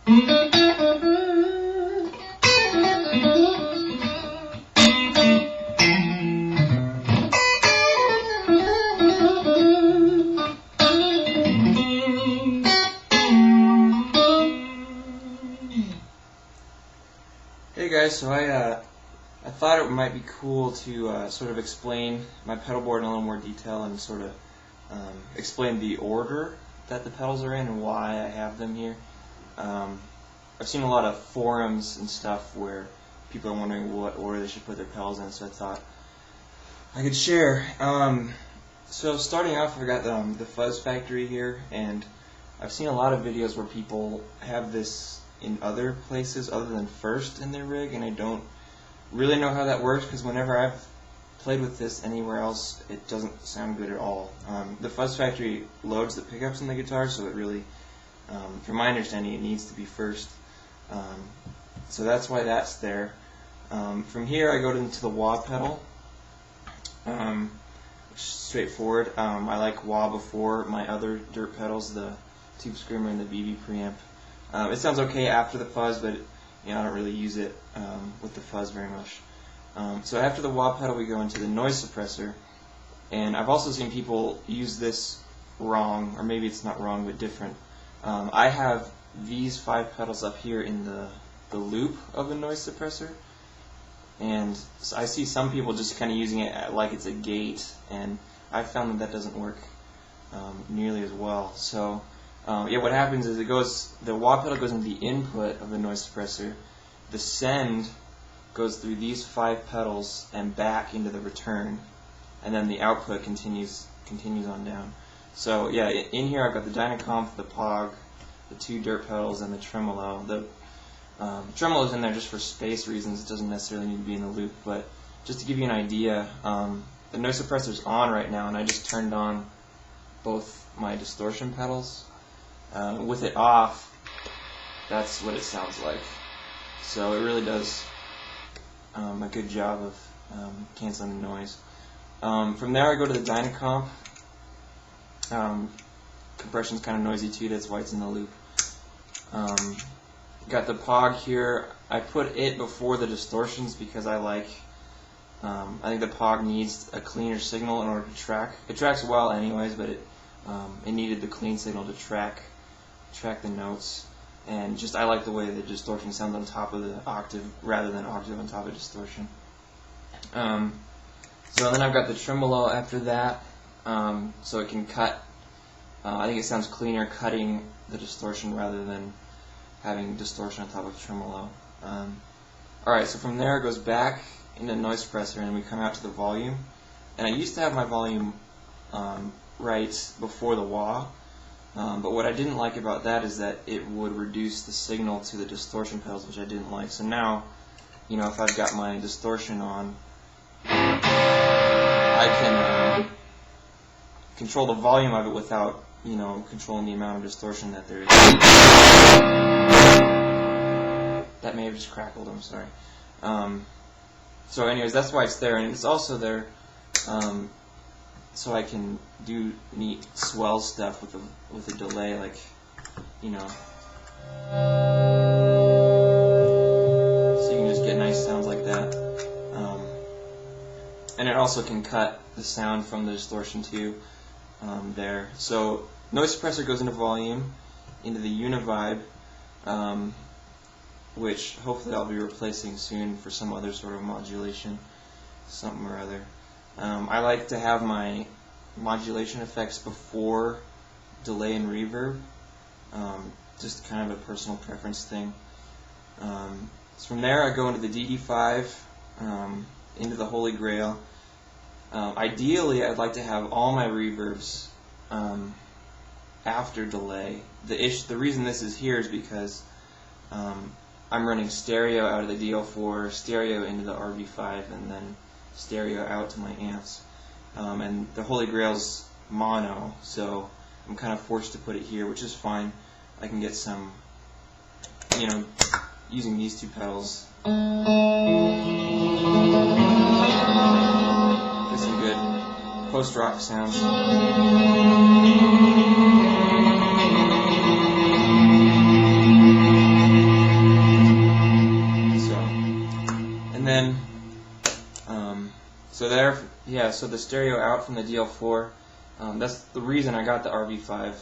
Hey guys, so I thought it might be cool to sort of explain my pedal board in a little more detail and sort of explain the order that the pedals are in and why I have them here. I've seen a lot of forums and stuff where people are wondering what order they should put their pedals in, so I thought I could share. So starting off, I got the Fuzz factory here, and I've seen a lot of videos where people have this in other places other than first in their rig, and I don't really know how that works because whenever I've played with this anywhere else, it doesn't sound good at all. The Fuzz factory loads the pickups in the guitar, so it really, from my understanding, it needs to be first. So that's why that's there. From here, I go into the wah pedal, which is straightforward. I like wah before my other dirt pedals, the Tubescreamer and the BB Preamp. It sounds okay after the Fuzz, but I don't really use it with the Fuzz very much. So after the wah pedal, we go into the noise suppressor, and I've also seen people use this wrong, or maybe it's not wrong, but different. I have these 5 pedals up here in the loop of the noise suppressor, and so I see some people just kind of using it like it's a gate, and I found that doesn't work nearly as well. So yeah, what happens is the wah pedal goes into the input of the noise suppressor, the send goes through these 5 pedals and back into the return, and then the output continues on down. So yeah, in here I've got the Dyna Comp, the Pog, the 2 dirt pedals, and the Tremolo. The Tremolo's in there just for space reasons. It doesn't necessarily need to be in the loop, but just to give you an idea, the noise suppressor's on right now, and I just turned on both my distortion pedals. With it off, that's what it sounds like. So it really does a good job of canceling the noise. From there I go to the Dyna Comp. Compression's kind of noisy too, that's why it's in the loop. Got the Pog here. I put it before the distortions because I think the Pog needs a cleaner signal in order to track. It tracks well anyways, but it needed the clean signal to track the notes, and just I like the way the distortion sounds on top of the octave rather than octave on top of distortion. So then I've got the Tremolo after that, so it can cut. I think it sounds cleaner cutting the distortion rather than having distortion on top of Tremolo. Alright, so from there it goes back into noise suppressor, and we come out to the volume. And I used to have my volume right before the wah. But what I didn't like about that is that it would reduce the signal to the distortion pedals, which I didn't like. So now, if I've got my distortion on, I can control the volume of it without, controlling the amount of distortion that there is. That may have just crackled, I'm sorry. So anyways, that's why it's there, and it's also there so I can do neat swell stuff with a delay, like, so you can just get nice sounds like that. And it also can cut the sound from the distortion too there. So noise suppressor goes into volume, into the Univibe, which hopefully I'll be replacing soon for some other sort of modulation, something or other. I like to have my modulation effects before delay and reverb, just kind of a personal preference thing. So from there I go into the DD5, into the Holy Grail. Ideally I'd like to have all my reverbs after delay. The reason this is here is because I'm running stereo out of the DL4, stereo into the RV5, and then stereo out to my amps. And the Holy Grail's mono, so I'm kind of forced to put it here, which is fine. I can get some, using these 2 pedals, get some good post-rock sounds. so the stereo out from the DL4. That's the reason I got the RV5.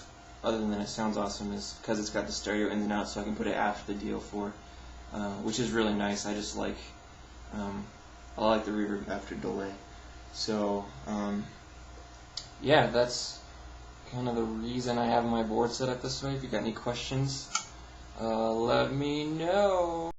Other than it sounds awesome, is because it's got the stereo in and out, so I can put it after the DL4, which is really nice. I just like, I like the reverb after delay. So yeah, that's kind of the reason I have my board set up this way. If you got any questions, let me know.